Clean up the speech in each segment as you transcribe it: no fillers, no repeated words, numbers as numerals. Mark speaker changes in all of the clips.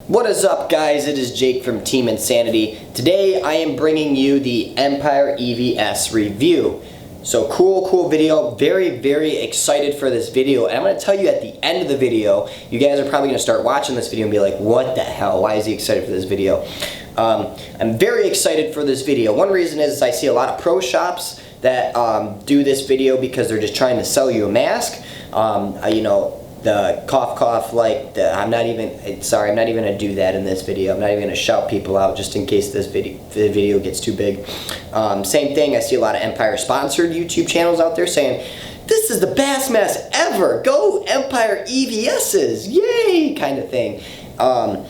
Speaker 1: What is up, guys? It is Jake from Team Insanity. Today I am bringing you the Empire EVS review. So cool video. Very excited for this video. And I'm going to tell you at the end of the video, you guys are probably going to start watching this video and be like, what the hell? Why is he excited for this video? I'm very excited for this video. One reason is I see a lot of pro shops that do this video because they're just trying to sell you a mask. You know, the cough like I'm not even gonna do that in this video. I'm not even gonna shout people out just in case the video gets too big. Same thing, I see a lot of Empire sponsored YouTube channels out there saying this is the best mask ever, go Empire EVS's, yay, kind of thing. I'm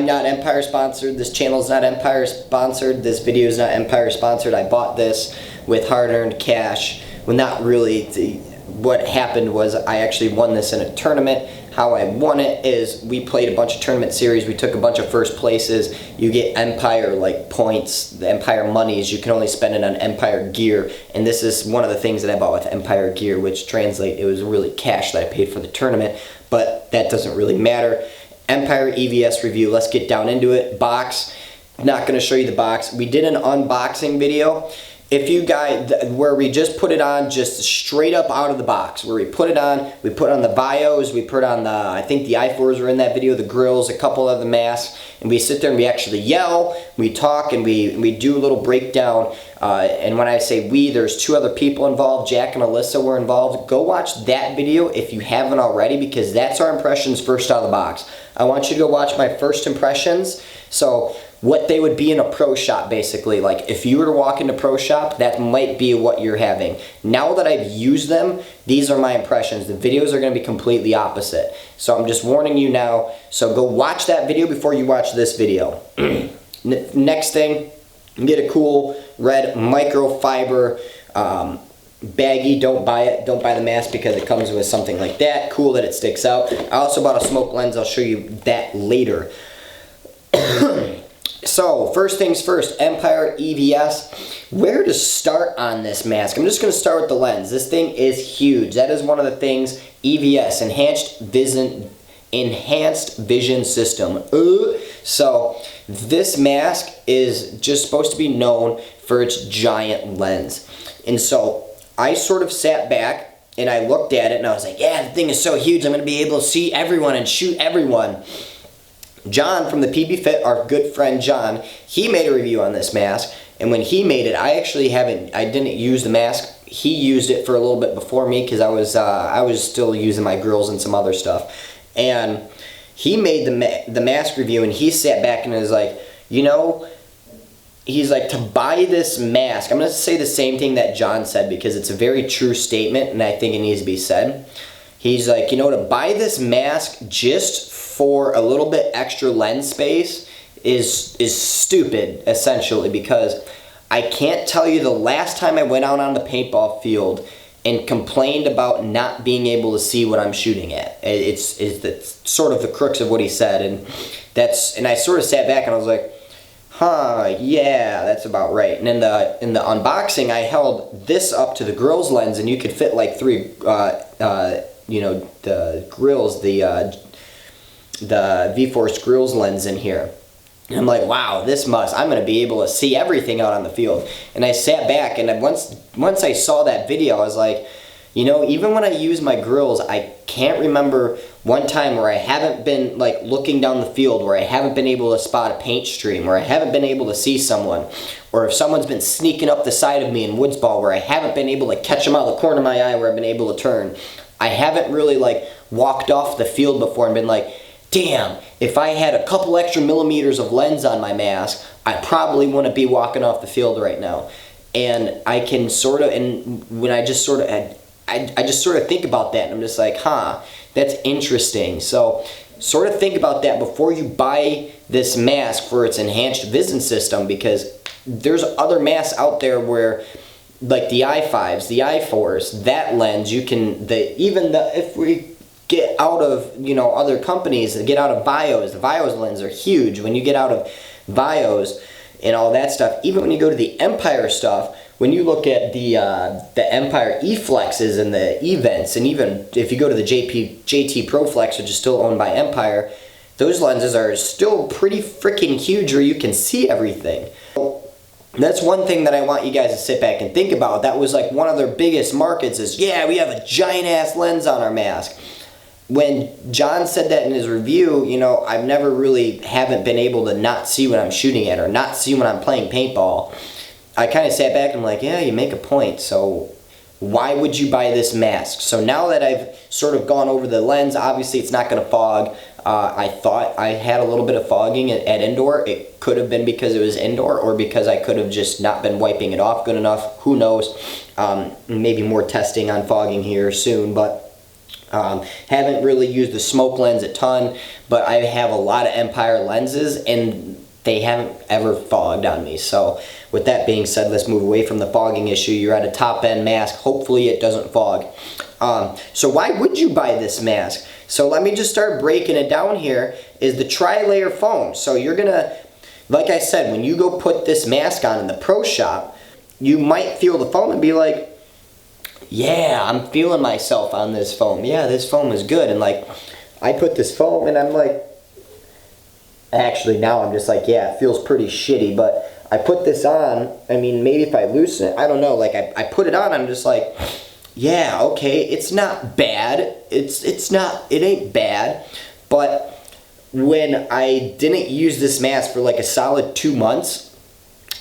Speaker 1: not Empire sponsored, this channel's not Empire sponsored, this video is not Empire sponsored. I bought this with hard-earned cash. Well, not really. What happened was I actually won this in a tournament. How I won it is we played a bunch of tournament series. We took a bunch of first places. You get Empire like points, the Empire monies. You can only spend it on Empire gear. And this is one of the things that I bought with Empire gear, which translate, it was really cash that I paid for the tournament. But that doesn't really matter. Empire EVS review. Let's get down into it. Box. Not going to show you the box. We did an unboxing video. If you guys, where we just put it on just straight up out of the box, where we put it on, we put on the bios, we put on the, I think the I4s were in that video, the grills, a couple of the masks, and we sit there and we actually yell, we talk, and we do a little breakdown. And when I say we, there's two other people involved, Jack and Alyssa were involved. Go watch that video if you haven't already, because that's our impressions first out of the box. I want you to go watch my first impressions. So what they would be in a pro shop, basically. Like if you were to walk into pro shop, that might be what you're having. Now that I've used them, these are my impressions. The videos are going to be completely opposite. So I'm just warning you now. So go watch that video before you watch this video. Next thing, get a cool red microfiber baggie. Don't buy it. Don't buy the mask because it comes with something like that. Cool that it sticks out. I also bought a smoke lens. I'll show you that later. So, first things first, Empire EVS. Where to start on this mask? I'm just going to start with the lens. This thing is huge. That is one of the things, EVS, Enhanced Vision System. So, this mask is just supposed to be known for its giant lens. And so, I sort of sat back and I looked at it and I was like, yeah, the thing is so huge, I'm going to be able to see everyone and shoot everyone. John from the PB Fit, our good friend John, he made a review on this mask, and when he made it, I didn't use the mask. He used it for a little bit before me because I was still using my grills and some other stuff. And he made the mask review, and he sat back and was like, you know, he's like, to buy this mask, I'm going to say the same thing that John said because it's a very true statement, and I think it needs to be said. He's like, you know, to buy this mask just for a little bit extra lens space is stupid, essentially, because I can't tell you the last time I went out on the paintball field and complained about not being able to see what I'm shooting at. It's sort of the crux of what he said, and I sort of sat back and I was like, huh, yeah, that's about right. And in the unboxing, I held this up to the grills lens, and you could fit like three, you know, the grills, the V-Force grills lens in here. And I'm like, wow, I'm going to be able to see everything out on the field. And I sat back, and once I saw that video, I was like, you know, even when I use my grills, I can't remember one time where I haven't been like looking down the field, where I haven't been able to spot a paint stream, where I haven't been able to see someone, or if someone's been sneaking up the side of me in woods ball, where I haven't been able to catch them out of the corner of my eye, where I've been able to turn. I haven't really like walked off the field before and been like, damn, if I had a couple extra millimeters of lens on my mask, I probably wouldn't be walking off the field right now. And I can sort of, and when I just sort of, I just sort of think about that, and I'm just like, huh, that's interesting. So sort of think about that before you buy this mask for its enhanced vision system, because there's other masks out there where, like the i5s, the i4s, that lens, you can, if we get out of, you know, other companies, get out of bios, the bios lens are huge. When you get out of bios and all that stuff, even when you go to the Empire stuff, when you look at the Empire E-Flexes and the E-Vents, and even if you go to the JT Pro Flex, which is still owned by Empire, those lenses are still pretty freaking huge where you can see everything. That's one thing that I want you guys to sit back and think about. That was like one of their biggest markets is, yeah, we have a giant ass lens on our mask. When John said that in his review, you know, I've never really haven't been able to not see what I'm shooting at or not see when I'm playing paintball. I kind of sat back and I'm like, yeah, you make a point. So why would you buy this mask? So now that I've sort of gone over the lens, obviously it's not going to fog. I thought I had a little bit of fogging at indoor. It could have been because it was indoor or because I could have just not been wiping it off good enough. Who knows? Maybe more testing on fogging here soon, but haven't really used the smoke lens a ton. But I have a lot of Empire lenses and they haven't ever fogged on me. So with that being said, let's move away from the fogging issue. You're at a top end mask. Hopefully it doesn't fog. So why would you buy this mask? So let me just start breaking it down here, is the tri-layer foam. So you're gonna, like I said, when you go put this mask on in the pro shop, you might feel the foam and be like, yeah, I'm feeling myself on this foam. Yeah, this foam is good. And like, I put this foam and I'm like, actually now I'm just like, yeah, it feels pretty shitty, but I put this on, I mean, maybe if I loosen it, I don't know, like I put it on, I'm just like, yeah, okay, it's not bad, it ain't bad, but when I didn't use this mask for like a solid 2 months,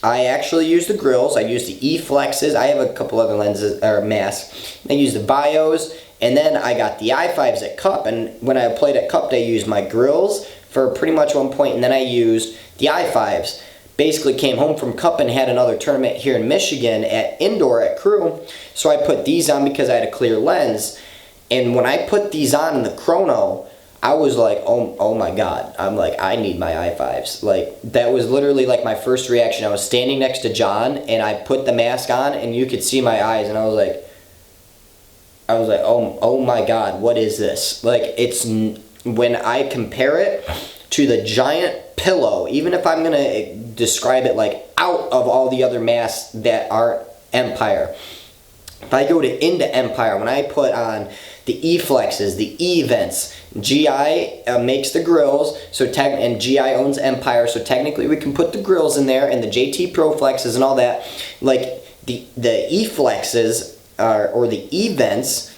Speaker 1: I actually used the grills, I used the E-Flexes, I have a couple other lenses, or masks, I used the Bios, and then I got the i5s at Cup, and when I played at Cup, I used my grills for pretty much one point, and then I used the i5s. Basically came home from Cup and had another tournament here in Michigan at indoor at Crew, so I put these on because I had a clear lens, and when I put these on in the chrono, I was like, oh my god, I'm like, I need my i5s. Like, that was literally like my first reaction. I was standing next to John, and I put the mask on, and you could see my eyes, and I was like, oh my god, what is this? Like, it's, when I compare it to the giant pillow, even if I'm gonna describe it like out of all the other masks that aren't Empire, if I go into Empire, when I put on the E-Flexes, the E-Vents, GI makes the grills, so and GI owns Empire, so technically we can put the grills in there, and the JT Pro Flexes and all that. Like the E-Flexes or the E-Vents,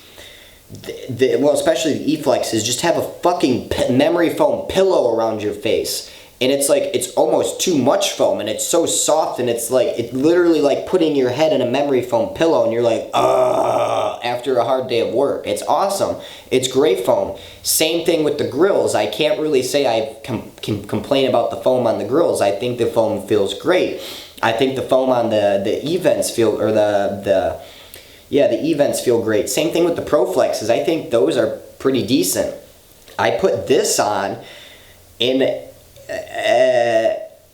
Speaker 1: well, especially the E-Flexes, just have a fucking memory foam pillow around your face. And it's like, it's almost too much foam, and it's so soft, and it's like, it's literally like putting your head in a memory foam pillow, and you're like, after a hard day of work. It's awesome. It's great foam. Same thing with the grills. I can't really say I can complain about the foam on the grills. I think the foam feels great. I think the foam on the E-Vents feel, or the E-Vents feel great. Same thing with the Pro Flexes. I think those are pretty decent. I put this on, and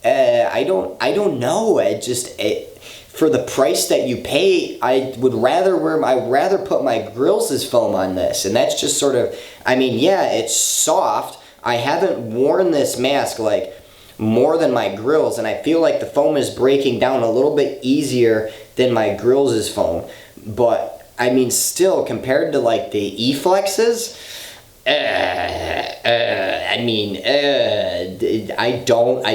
Speaker 1: I don't know. For the price that you pay, I would rather put my grills' foam on this, and that's just sort of, I mean, yeah, it's soft. I haven't worn this mask like more than my grills, and I feel like the foam is breaking down a little bit easier than my grills' foam. But I mean, still, compared to like the E-Flexes, I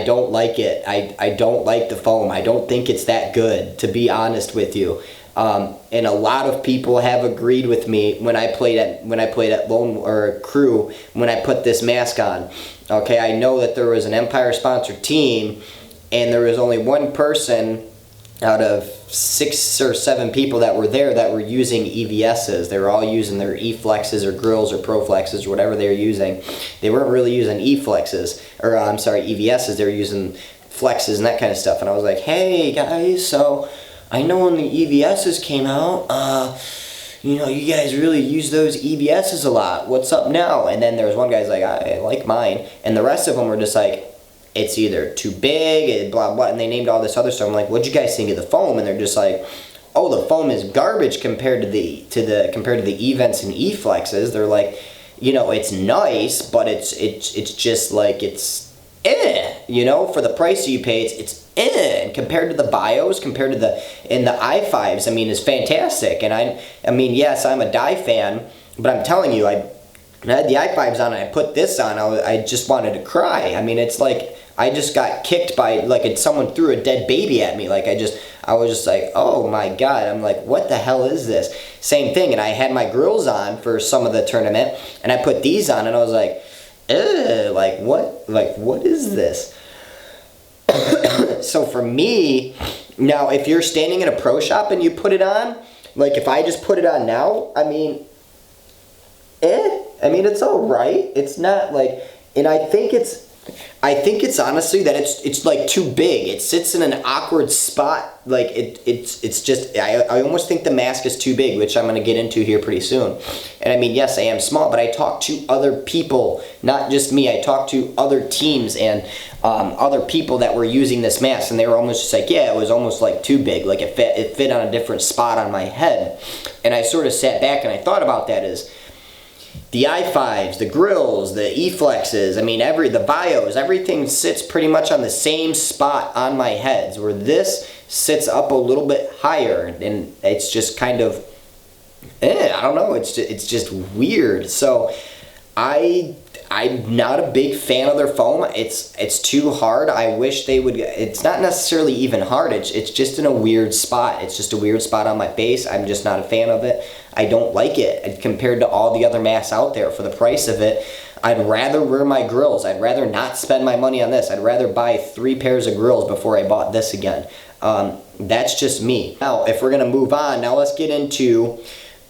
Speaker 1: don't like it. I don't like the foam. I don't think it's that good, to be honest with you. And a lot of people have agreed with me when I played at Lone or Crew, when I put this mask on. Okay, I know that there was an Empire sponsored team, and there was only one person out of 6 or 7 people that were there that were using EVSs. They were all using their E-Flexes or grills or Pro Flexes or whatever they were using. They weren't really using E-Flexes, or I'm sorry, EVSs. They were using flexes and that kind of stuff. And I was like, hey guys, so I know when the EVSs came out, you know, you guys really use those EVSs a lot. What's up now? And then there was one guy's like, I like mine. And the rest of them were just like, it's either too big, blah blah, and they named all this other stuff. I'm like, what'd you guys think of the foam? And they're just like, oh, the foam is garbage compared to the E-Vents and E-Flexes. They're like, you know, it's nice, but it's just like, it's you know, for the price you pay, it's And compared to the bios, compared to the i5s, I mean, is fantastic. And I mean, yes, I'm a die fan, but I'm telling you, I had the i5s on and I put this on, I just wanted to cry. I mean, it's like I just got kicked by, like someone threw a dead baby at me. Like I was just like, oh my God. I'm like, what the hell is this? Same thing. And I had my grills on for some of the tournament, and I put these on, and I was like, ugh, like what is this? So for me, now if you're standing in a pro shop and you put it on, like if I just put it on now, I mean, I mean, it's all right. It's not like, and I think it's honestly that it's like too big. It sits in an awkward spot. Like it's just, I almost think the mask is too big, which I'm gonna get into here pretty soon. And I mean, yes, I am small, but I talk to other people, not just me. I talk to other teams and other people that were using this mask, and they were almost just like, yeah, it was almost like too big. Like it fit on a different spot on my head. And I sort of sat back and I thought about that as the i5s, the grills, the E-flexes, I mean, the bios, everything sits pretty much on the same spot on my heads, where this sits up a little bit higher, and it's just kind of, I don't know, it's just weird. So I'm not a big fan of their foam. It's too hard. I wish they would, it's not necessarily even hard, it's just in a weird spot. It's just a weird spot on my face. I'm just not a fan of it. I don't like it compared to all the other masks out there. For the price of it, I'd rather wear my grills. I'd rather not spend my money on this. I'd rather buy 3 pairs of grills before I bought this again. That's just me. Now, if we're gonna move on, now let's get into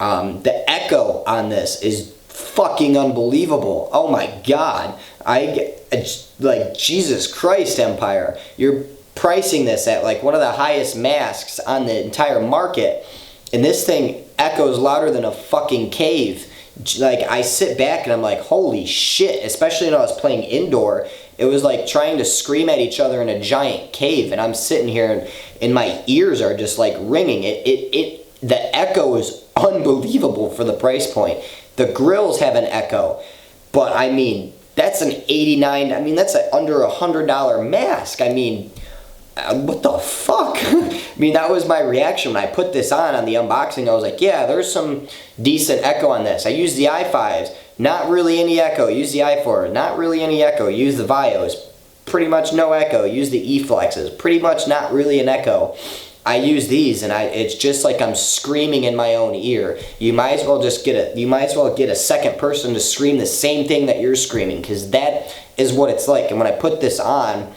Speaker 1: the echo on this is fucking unbelievable. Oh my God. Like, Jesus Christ, Empire. You're pricing this at like one of the highest masks on the entire market, and this thing echoes louder than a fucking cave. Like, I sit back and I'm like, holy shit. Especially when I was playing indoor, it was like trying to scream at each other in a giant cave, and I'm sitting here and my ears are just like ringing. The echo is unbelievable for the price point. The grills have an echo, but I mean, that's an $89, I mean, that's under $100 mask. I mean, what the fuck? I mean, that was my reaction when I put this on the unboxing. I was like, yeah, there's some decent echo on this. I used the i5s, not really any echo. Use the i4, not really any echo. Use the Vios, pretty much no echo. Use the E-flexes, pretty much not really an echo. I use these, and it's just like I'm screaming in my own ear. You might as well get a second person to scream the same thing that you're screaming, because that is what it's like. And when I put this on,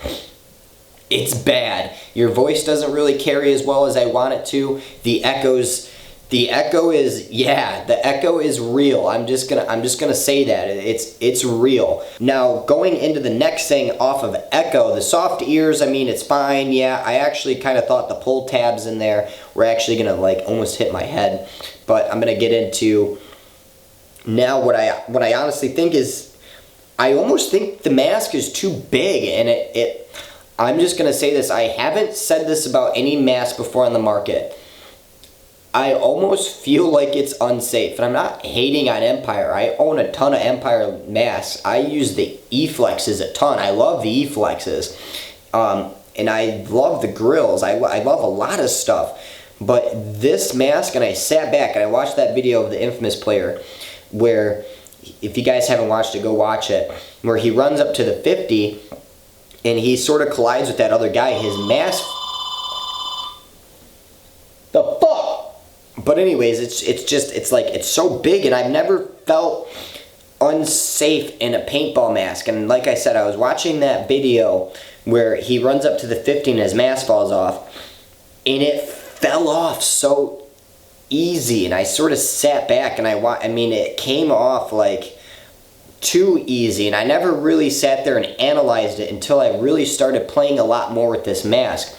Speaker 1: it's bad. Your voice doesn't really carry as well as I want it to. The echo is real. I'm just gonna say that it's real. Now, going into the next thing off of echo, the soft ears, I mean, it's fine. Yeah, I actually kind of thought the pull tabs in there were actually gonna like almost hit my head. But I'm gonna get into now what I honestly think is, I almost think the mask is too big, and I'm just gonna say this. I haven't said this about any mask before on the market. I almost feel like it's unsafe, and I'm not hating on Empire. I own a ton of Empire masks. I use the E-flexes a ton. I love the E-flexes, and I love the grills. I love a lot of stuff, but this mask, and I sat back and I watched that video of the Infamous player, where, if you guys haven't watched it, go watch it, where he runs up to the 50, and he sort of collides with that other guy. His mask, the fuck. But anyways, it's so big, and I've never felt unsafe in a paintball mask. And like I said, I was watching that video where he runs up to the 50 and his mask falls off, and it fell off so easy. And I sort of sat back, and I mean, it came off like too easy, and I never really sat there and analyzed it until I really started playing a lot more with this mask.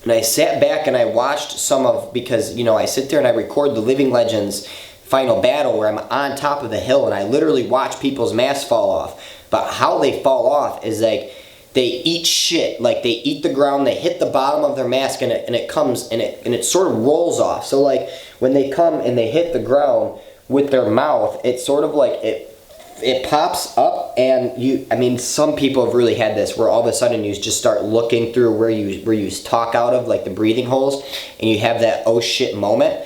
Speaker 1: And I sat back and I watched because, you know, I sit there and I record the Living Legends final battle where I'm on top of the hill, and I literally watch people's masks fall off. But how they fall off is like, they eat shit. Like, they eat the ground, they hit the bottom of their mask, and it sort of rolls off. So like, when they come and they hit the ground with their mouth, it's sort of like, it pops up, and I mean, some people have really had this where all of a sudden you just start looking through where you talk out of, like the breathing holes, and you have that oh shit moment.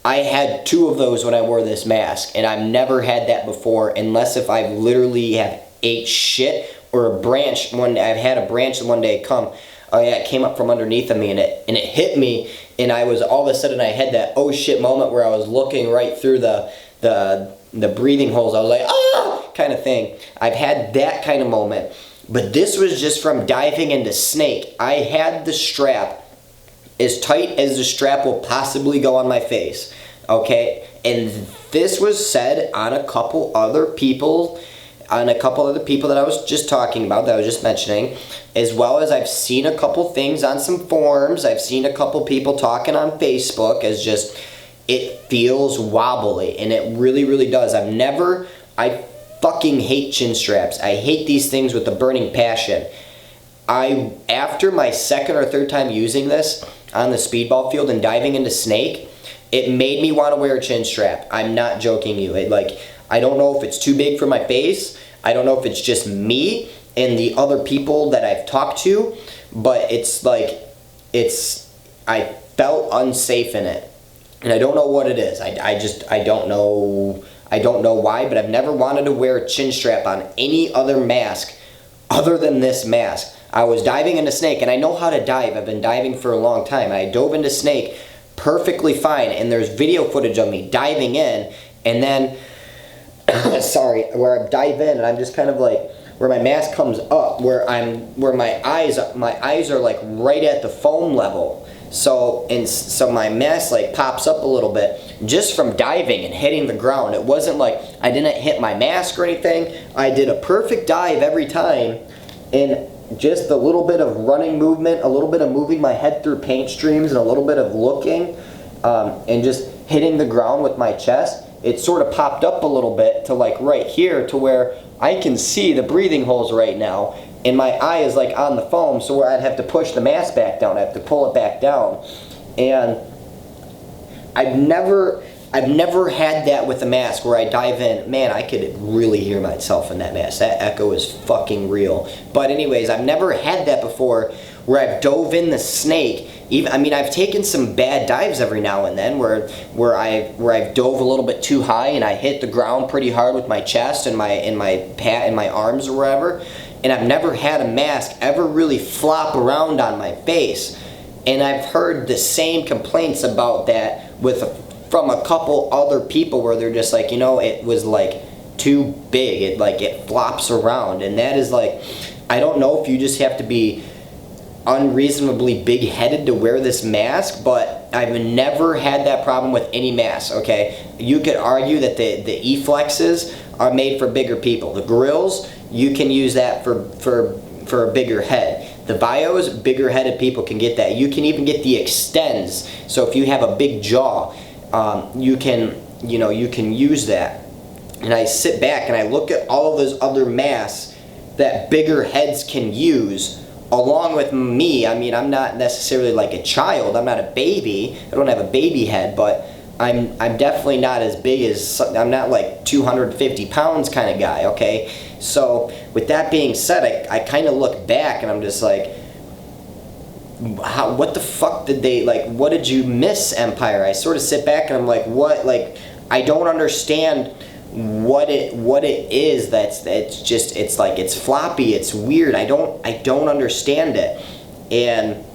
Speaker 1: I had 2 of those when I wore this mask, and I've never had that before, unless if I've literally have ate shit, or a branch one day. I've had a branch one day come, oh yeah, it came up from underneath of me, and it hit me, and I was, all of a sudden I had that oh shit moment where I was looking right through the breathing holes. I was like, ah, kind of thing. I've had that kind of moment, but this was just from diving into snake. I had the strap as tight as the strap will possibly go on my face, okay? And this was said on a couple other people that I was just talking about, that I was just mentioning, as well as I've seen a couple things on some forums. I've seen a couple people talking on Facebook as just, it feels wobbly, and it really, really does. I fucking hate chin straps. I hate these things with a burning passion. After my 2nd or 3rd time using this on the speedball field and diving into snake, it made me want to wear a chin strap. I'm not joking you. I don't know if it's too big for my face. I don't know if it's just me and the other people that I've talked to, but I felt unsafe in it. And I don't know what it is. I don't know why, but I've never wanted to wear a chin strap on any other mask other than this mask. I was diving into snake, and I know how to dive. I've been diving for a long time. I dove into snake perfectly fine, and there's video footage of me diving in, and then, sorry, where I dive in, and I'm just kind of like, where my mask comes up, where my eyes are like right at the foam level. So my mask like pops up a little bit just from diving and hitting the ground. It wasn't like I didn't hit my mask or anything. I did a perfect dive every time, and just a little bit of running movement, a little bit of moving my head through paint streams, and a little bit of looking, and just hitting the ground with my chest. It sort of popped up a little bit to like right here, to where I can see the breathing holes right now, and my eye is like on the foam, so where I'd have to push the mask back down, I have to pull it back down. And I've never had that with a mask where I dive in. Man, I could really hear myself in that mask. That echo is fucking real. But anyways, I've never had that before where I've dove in the snake. I've taken some bad dives every now and then where I've dove a little bit too high and I hit the ground pretty hard with my chest and my arms or wherever. And I've never had a mask ever really flop around on my face. And I've heard the same complaints about that from a couple other people where they're just like, it was like too big. It flops around. And that is like, I don't know if you just have to be unreasonably big-headed to wear this mask, but I've never had that problem with any mask, okay? You could argue that the E-flexes are made for bigger people. The grills, you can use that for a bigger head. The bios, bigger headed people can get that. You can even get the extends. So if you have a big jaw, you can use that. And I sit back and I look at all of those other masks that bigger heads can use, along with me. I'm not necessarily like a child. I'm not a baby. I don't have a baby head, but I'm definitely not as big as, I'm not like 250 pounds kind of guy, okay? So with that being said, I kind of look back and I'm just like, what the fuck did they, what did you miss, Empire? I sort of sit back and I'm like, what? I don't understand what it is. It's floppy, it's weird. I don't understand it. And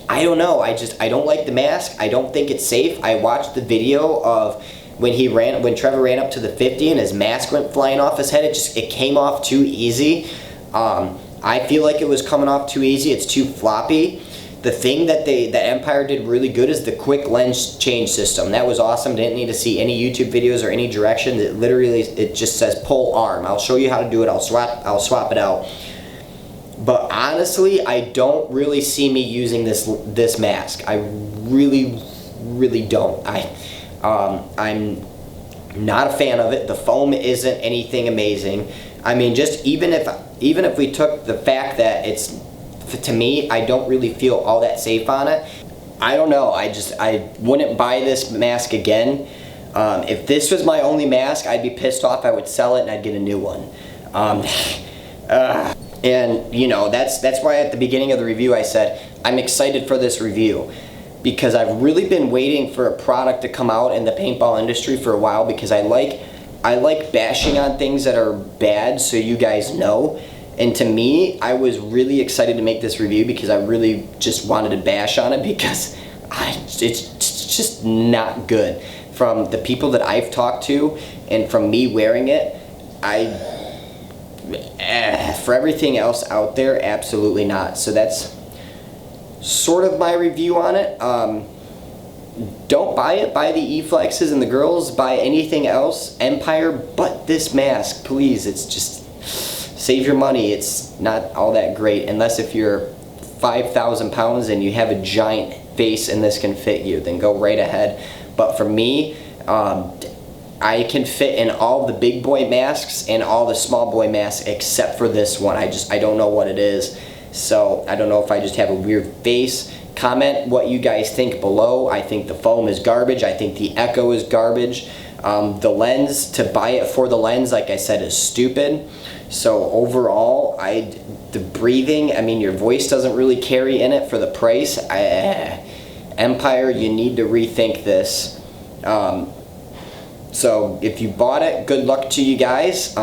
Speaker 1: I don't know, I don't like the mask. I don't think it's safe. I watched the video of when Trevor ran up to the 50 and his mask went flying off his head. It came off too easy. I feel like it was coming off too easy. It's too floppy. The thing that Empire did really good is the quick lens change system. That was awesome. Didn't need to see any YouTube videos or any directions. It just says pull arm. I'll show you how to do it. I'll swap it out. But honestly, I don't really see me using this mask. I really don't. I'm not a fan of it. The foam isn't anything amazing. Just even if we took the fact that to me, I don't really feel all that safe on it. I don't know. I wouldn't buy this mask again. If this was my only mask, I'd be pissed off. I would sell it and I'd get a new one. And you know, that's why at the beginning of the review I said I'm excited for this review, because I've really been waiting for a product to come out in the paintball industry for a while, because I like bashing on things that are bad, so you guys know. And to me, I was really excited to make this review because I really just wanted to bash on it, because it's just not good. From the people that I've talked to and from me wearing it, for everything else out there, absolutely not. So that's sort of my review on it. Don't buy it. Buy the E-Flexes and the girls. Buy anything else Empire but this mask, please. It's just, save your money. It's not all that great, unless if you're 5,000 pounds and you have a giant face and this can fit you, then go right ahead. But for me, I can fit in all the big boy masks and all the small boy masks except for this one. I don't know what it is. So I don't know if I just have a weird face. Comment what you guys think below. I think the foam is garbage. I think the echo is garbage. The lens, to buy it for the lens, like I said, is stupid. So overall, the breathing, I mean, your voice doesn't really carry in it for the price. Empire, you need to rethink this. So if you bought it, good luck to you guys.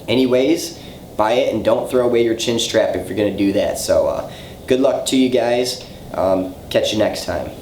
Speaker 1: Anyways, buy it and don't throw away your chin strap if you're going to do that. So good luck to you guys. Catch you next time.